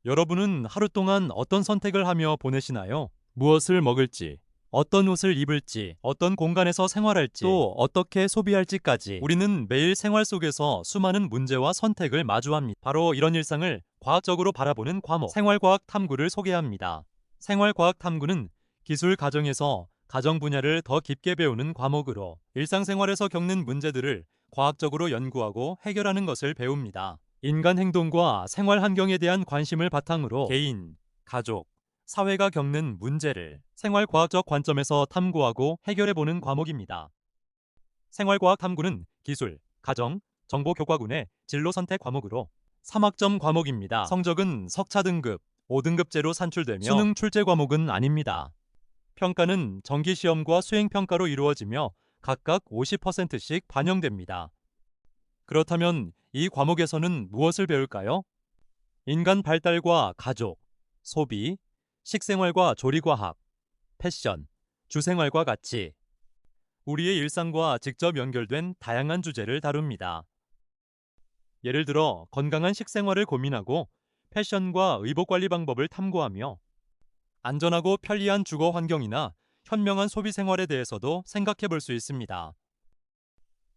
여러분은 하루 동안 어떤 선택을 하며 보내시나요? 무엇을 먹을지, 어떤 옷을 입을지, 어떤 공간에서 생활할지, 또 어떻게 소비할지까지 우리는 매일 생활 속에서 수많은 문제와 선택을 마주합니다. 바로 이런 일상을 과학적으로 바라보는 과목, 생활과학 탐구를 소개합니다. 생활과학 탐구는 기술 가정에서 가정 분야를 더 깊게 배우는 과목으로 일상생활에서 겪는 문제들을 과학적으로 연구하고 해결하는 것을 배웁니다. 인간 행동과 생활 환경에 대한 관심을 바탕으로 개인, 가족, 사회가 겪는 문제를 생활과학적 관점에서 탐구하고 해결해보는 과목입니다. 생활과학 탐구는 기술, 가정, 정보교과군의 진로 선택 과목으로 3학점 과목입니다. 성적은 석차 등급, 5등급제로 산출되며 수능 출제 과목은 아닙니다. 평가는 정기시험과 수행평가로 이루어지며 각각 50%씩 반영됩니다. 그렇다면 이 과목에서는 무엇을 배울까요? 인간 발달과 가족, 소비, 식생활과 조리과학, 패션, 주생활과 가치, 우리의 일상과 직접 연결된 다양한 주제를 다룹니다. 예를 들어 건강한 식생활을 고민하고 패션과 의복 관리 방법을 탐구하며 안전하고 편리한 주거 환경이나 현명한 소비 생활에 대해서도 생각해 볼 수 있습니다.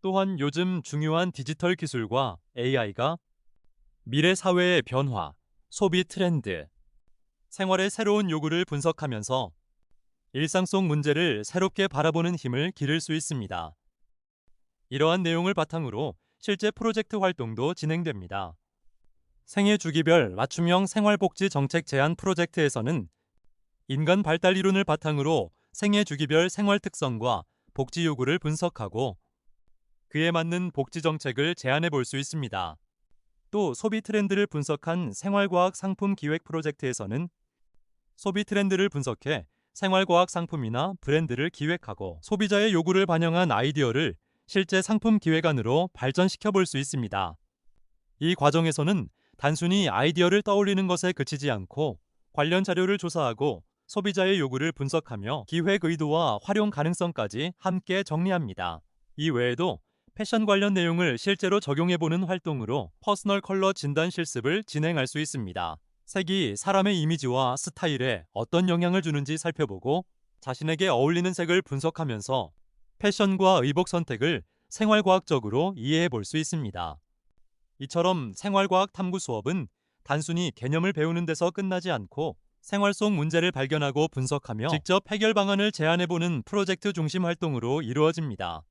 또한 요즘 중요한 디지털 기술과 AI가 미래 사회의 변화, 소비 트렌드, 생활의 새로운 요구를 분석하면서 일상 속 문제를 새롭게 바라보는 힘을 기를 수 있습니다. 이러한 내용을 바탕으로 실제 프로젝트 활동도 진행됩니다. 생애 주기별 맞춤형 생활복지 정책 제안 프로젝트에서는 인간 발달 이론을 바탕으로 생애 주기별 생활 특성과 복지 요구를 분석하고 그에 맞는 복지 정책을 제안해 볼 수 있습니다. 또 소비 트렌드를 분석한 생활과학 상품 기획 프로젝트에서는 소비 트렌드를 분석해 생활과학 상품이나 브랜드를 기획하고 소비자의 요구를 반영한 아이디어를 실제 상품 기획안으로 발전시켜 볼 수 있습니다. 이 과정에서는 단순히 아이디어를 떠올리는 것에 그치지 않고 관련 자료를 조사하고 소비자의 요구를 분석하며 기획 의도와 활용 가능성까지 함께 정리합니다. 이 외에도 패션 관련 내용을 실제로 적용해보는 활동으로 퍼스널 컬러 진단 실습을 진행할 수 있습니다. 색이 사람의 이미지와 스타일에 어떤 영향을 주는지 살펴보고 자신에게 어울리는 색을 분석하면서 패션과 의복 선택을 생활과학적으로 이해해 볼 수 있습니다. 이처럼 생활과학 탐구 수업은 단순히 개념을 배우는 데서 끝나지 않고 생활 속 문제를 발견하고 분석하며 직접 해결 방안을 제안해보는 프로젝트 중심 활동으로 이루어집니다.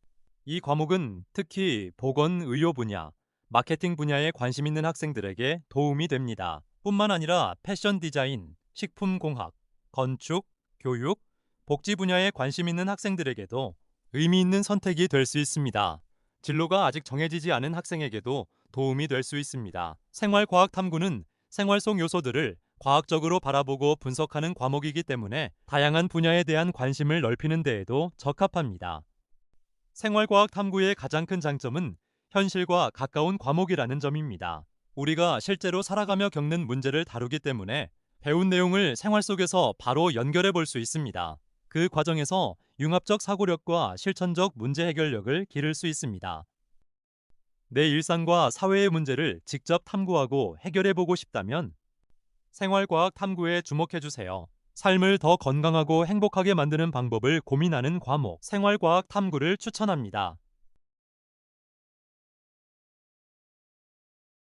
이 과목은 특히 보건 의료 분야, 마케팅 분야에 관심 있는 학생들에게 도움이 됩니다. 뿐만 아니라 패션 디자인, 식품 공학, 건축, 교육, 복지 분야에 관심 있는 학생들에게도 의미 있는 선택이 될 수 있습니다. 진로가 아직 정해지지 않은 학생에게도 도움이 될 수 있습니다. 생활과학 탐구는 생활 속 요소들을 과학적으로 바라보고 분석하는 과목이기 때문에 다양한 분야에 대한 관심을 넓히는 데에도 적합합니다. 생활과학 탐구의 가장 큰 장점은 현실과 가까운 과목이라는 점입니다. 우리가 실제로 살아가며 겪는 문제를 다루기 때문에 배운 내용을 생활 속에서 바로 연결해 볼 수 있습니다. 그 과정에서 융합적 사고력과 실천적 문제 해결력을 기를 수 있습니다. 내 일상과 사회의 문제를 직접 탐구하고 해결해 보고 싶다면 생활과학 탐구에 주목해 주세요. 삶을 더 건강하고 행복하게 만드는 방법을 고민하는 과목, 생활과학 탐구를 추천합니다.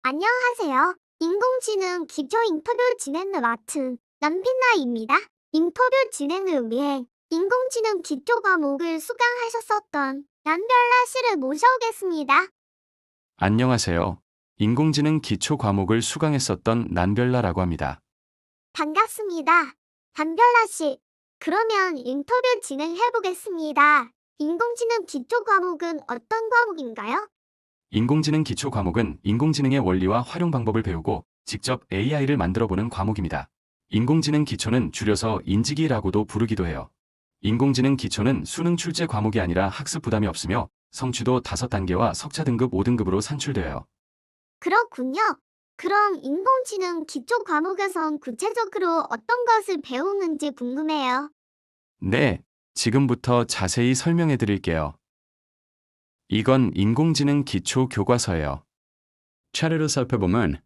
안녕하세요. 인공지능 기초 인터뷰 진행을 맡은 남빛나입니다. 인터뷰 진행을 위해 인공지능 기초 과목을 수강하셨었던 남별나 씨를 모셔오겠습니다. 안녕하세요. 인공지능 기초 과목을 수강했었던 난별나라고 합니다. 반갑습니다. 남별나 씨. 그러면 인터뷰 진행해보겠습니다. 인공지능 기초 과목은 어떤 과목인가요? 인공지능 기초 과목은 인공지능의 원리와 활용 방법을 배우고 직접 AI를 만들어보는 과목입니다. 인공지능 기초는 줄여서 인지기라고도 부르기도 해요. 인공지능 기초는 수능 출제 과목이 아니라 학습 부담이 없으며 성취도 5단계와 석차 등급 5등급으로 산출되어요. 그렇군요. 그럼 인공지능 기초 과목에선 구체적으로 어떤 것을 배우는지 궁금해요. 네, 지금부터 자세히 설명해 드릴게요. 이건 인공지능 기초 교과서예요. 차례로 살펴보면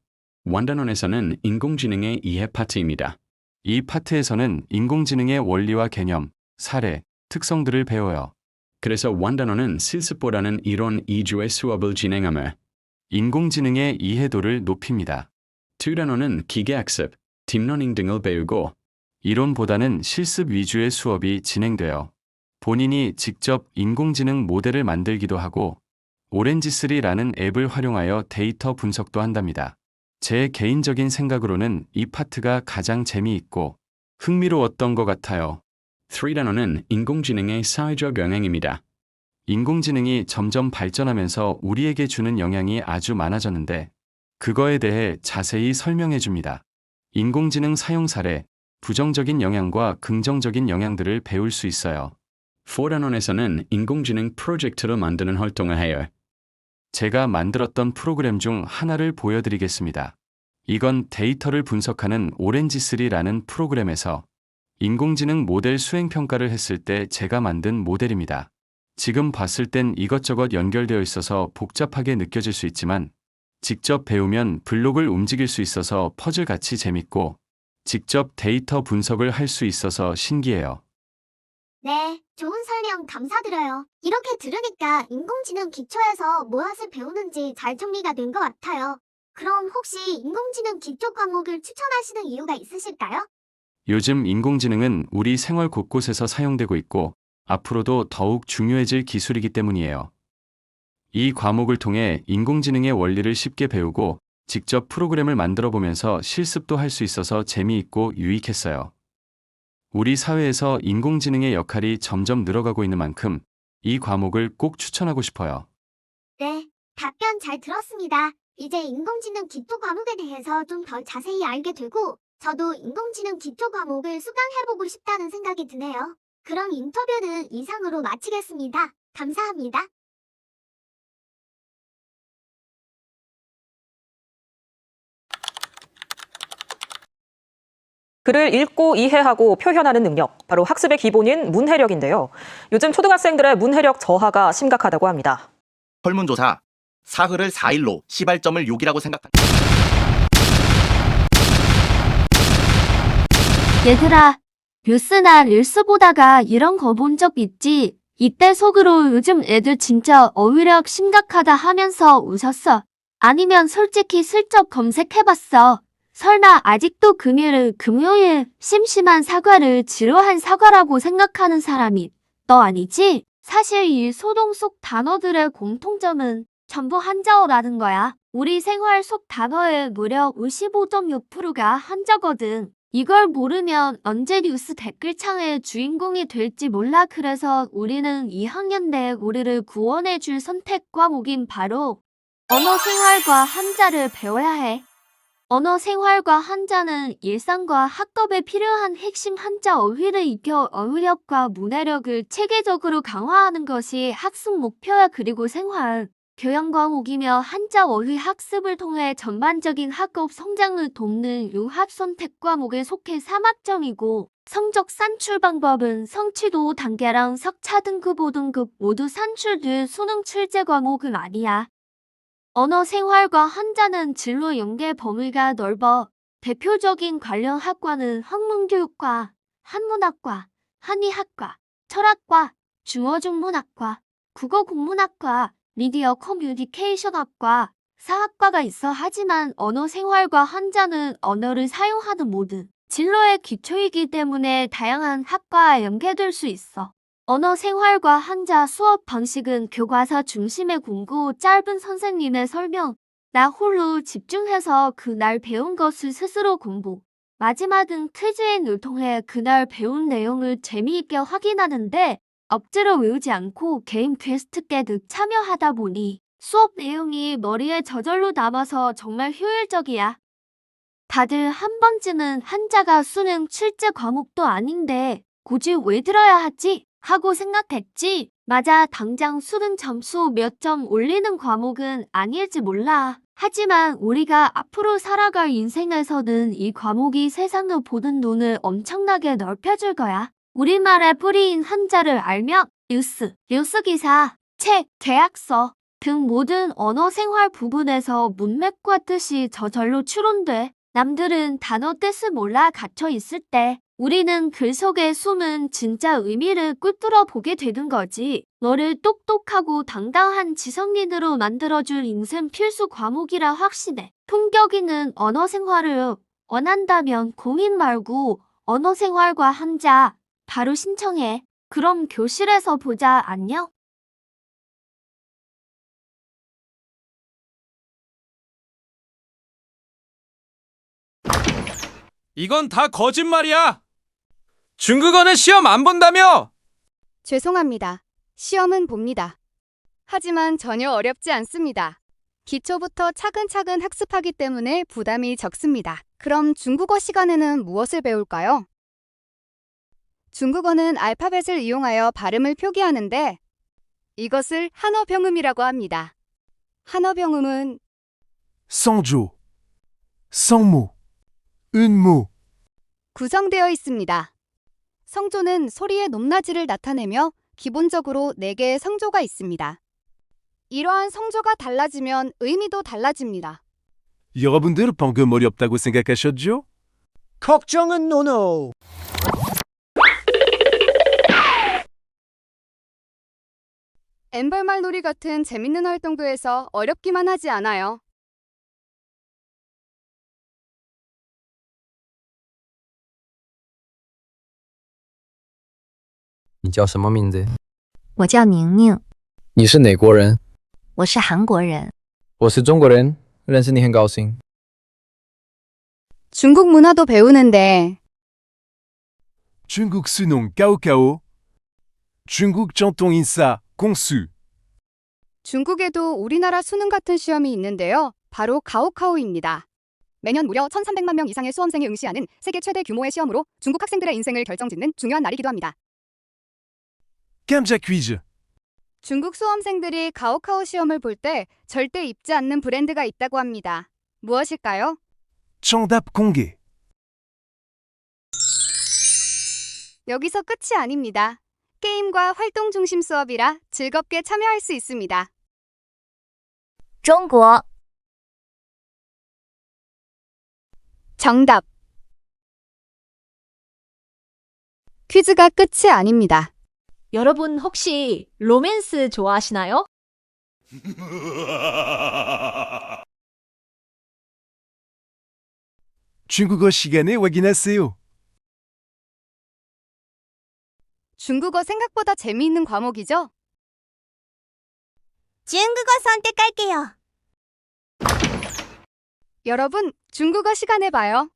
원단원에서는 인공지능의 이해 파트입니다. 이 파트에서는 인공지능의 원리와 개념, 사례, 특성들을 배워요. 그래서 원단원은 실습보다는 이론 위주의 수업을 진행하며 인공지능의 이해도를 높입니다. 투단원은 기계학습, 딥러닝 등을 배우고 이론보다는 실습 위주의 수업이 진행돼요. 본인이 직접 인공지능 모델을 만들기도 하고 오렌지3라는 앱을 활용하여 데이터 분석도 한답니다. 제 개인적인 생각으로는 이 파트가 가장 재미있고 흥미로웠던 것 같아요. 3단원은 인공지능의 사회적 영향입니다. 인공지능이 점점 발전하면서 우리에게 주는 영향이 아주 많아졌는데 그거에 대해 자세히 설명해 줍니다. 인공지능 사용 사례, 부정적인 영향과 긍정적인 영향들을 배울 수 있어요. 4단원에서는 인공지능 프로젝트를 만드는 활동을 해요. 제가 만들었던 프로그램 중 하나를 보여드리겠습니다. 이건 데이터를 분석하는 오렌지3라는 프로그램에서 인공지능 모델 수행평가를 했을 때 제가 만든 모델입니다. 지금 봤을 땐 이것저것 연결되어 있어서 복잡하게 느껴질 수 있지만 직접 배우면 블록을 움직일 수 있어서 퍼즐같이 재밌고 직접 데이터 분석을 할 수 있어서 신기해요. 네, 좋은 설명 감사드려요. 이렇게 들으니까 인공지능 기초에서 무엇을 배우는지 잘 정리가 된 것 같아요. 그럼 혹시 인공지능 기초 과목을 추천하시는 이유가 있으실까요? 요즘 인공지능은 우리 생활 곳곳에서 사용되고 있고 앞으로도 더욱 중요해질 기술이기 때문이에요. 이 과목을 통해 인공지능의 원리를 쉽게 배우고 직접 프로그램을 만들어 보면서 실습도 할 수 있어서 재미있고 유익했어요. 우리 사회에서 인공지능의 역할이 점점 늘어가고 있는 만큼 이 과목을 꼭 추천하고 싶어요. 네, 답변 잘 들었습니다. 이제 인공지능 기초 과목에 대해서 좀 더 자세히 알게 되고 저도 인공지능 기초 과목을 수강해보고 싶다는 생각이 드네요. 그럼 인터뷰는 이상으로 마치겠습니다. 감사합니다. 글을 읽고 이해하고 표현하는 능력, 바로 학습의 기본인 문해력인데요. 요즘 초등학생들의 문해력 저하가 심각하다고 합니다. 설문조사, 사흘을 4일로 시발점을 6이라고 생각한 얘들아, 뉴스나 릴스 보다가 이런 거 본 적 있지? 이때 속으로 요즘 애들 진짜 어휘력 심각하다 하면서 웃었어. 아니면 솔직히 슬쩍 검색해봤어. 설마 아직도 금요일 심심한 사과를 지루한 사과라고 생각하는 사람이 너 아니지? 사실 이 소동 속 단어들의 공통점은 전부 한자어라는 거야. 우리 생활 속 단어의 무려 55.6%가 한자거든. 이걸 모르면 언제 뉴스 댓글창의 주인공이 될지 몰라. 그래서 우리는 2학년 때 우리를 구원해줄 선택 과목인 바로 언어생활과 한자를 배워야 해. 언어생활과 한자는 일상과 학급에 필요한 핵심 한자 어휘를 익혀 어휘력과 문해력을 체계적으로 강화하는 것이 학습 목표야. 그리고 생활 교양 과목이며 한자 어휘 학습을 통해 전반적인 학업 성장을 돕는 융합 선택 과목에 속해 3학점이고 성적 산출 방법은 성취도 단계랑 석차 등급 5등급 모두 산출될 수능 출제 과목은 아니야. 언어생활과 한자는 진로 연계 범위가 넓어 대표적인 관련 학과는 학문교육과, 한문학과, 한의학과, 철학과, 중어중문학과, 국어국문학과, 미디어 커뮤니케이션학과, 사학과가 있어. 하지만 언어생활과 한자는 언어를 사용하는 모든 진로의 기초이기 때문에 다양한 학과와 연계될 수 있어. 언어생활과 한자 수업 방식은 교과서 중심의 공부, 짧은 선생님의 설명, 나 홀로 집중해서 그날 배운 것을 스스로 공부, 마지막은 퀴즈앤을 통해 그날 배운 내용을 재미있게 확인하는데 억지로 외우지 않고 개인 퀘스트 깨듯 참여하다 보니 수업 내용이 머리에 저절로 남아서 정말 효율적이야. 다들 한 번쯤은 한자가 수능 출제 과목도 아닌데 굳이 왜 들어야 하지? 하고 생각했지? 맞아, 당장 수능 점수 몇 점 올리는 과목은 아닐지 몰라. 하지만 우리가 앞으로 살아갈 인생에서는 이 과목이 세상을 보는 눈을 엄청나게 넓혀줄 거야. 우리말의 뿌리인 한자를 알면 뉴스 기사, 책, 계약서, 등 모든 언어 생활 부분에서 문맥과 뜻이 저절로 추론돼. 남들은 단어 뜻을 몰라 갇혀 있을 때 우리는 글 속에 숨은 진짜 의미를 꿰뚫어 보게 되는 거지. 너를 똑똑하고 당당한 지성인으로 만들어줄 인생 필수 과목이라 확신해. 통격이는 언어 생활을 원한다면 고민 말고 언어 생활과 한자 바로 신청해. 그럼 교실에서 보자. 안녕. 이건 다 거짓말이야! 중국어는 시험 안 본다며! 죄송합니다. 시험은 봅니다. 하지만 전혀 어렵지 않습니다. 기초부터 차근차근 학습하기 때문에 부담이 적습니다. 그럼 중국어 시간에는 무엇을 배울까요? 중국어는 알파벳을 이용하여 발음을 표기하는데 이것을 한어병음이라고 합니다. 한어병음은 성조, 성모, 은모. 구성되어 있습니다. 성조는 소리의 높낮이를 나타내며 기본적으로 4개의 성조가 있습니다. 이러한 성조가 달라지면 의미도 달라집니다. 여러분들 방금 어렵다고 생각하셨죠? 걱정은 노노. 엠벌말 놀이 같은 재밌는 활동도 해서 어렵기만 하지 않아요. 你叫什么名字？我叫宁宁，你是哪国人？我是韩国人。我是中国人，认识你很高兴。 중국 문화도 배우는데 중국 수능 cao-cao. 중국 전통 인사 공수. 중국에도 우리나라 수능 같은 시험이 있는데요. 바로 가오카오입니다. 매년 무려 1,300만 명 이상의 수험생이 응시하는 세계 최대 규모의 시험으로 중국 학생들의 인생을 결정짓는 중요한 날이기도 합니다. 감자 퀴즈. 중국 수험생들이 가오카오 시험을 볼 때 절대 입지 않는 브랜드가 있다고 합니다. 무엇일까요? 정답 공개. 여기서 끝이 아닙니다. 게임과 활동 중심 수업이라 즐겁게 참여할 수 있습니다. 中国 정답. 퀴즈가 끝이 아닙니다. 여러분 혹시 로맨스 좋아하시나요? 중국어 시간에 확인하세요. 중국어 생각보다 재미있는 과목이죠? 중국어 선택할게요. 여러분, 중국어 시간에 봐요.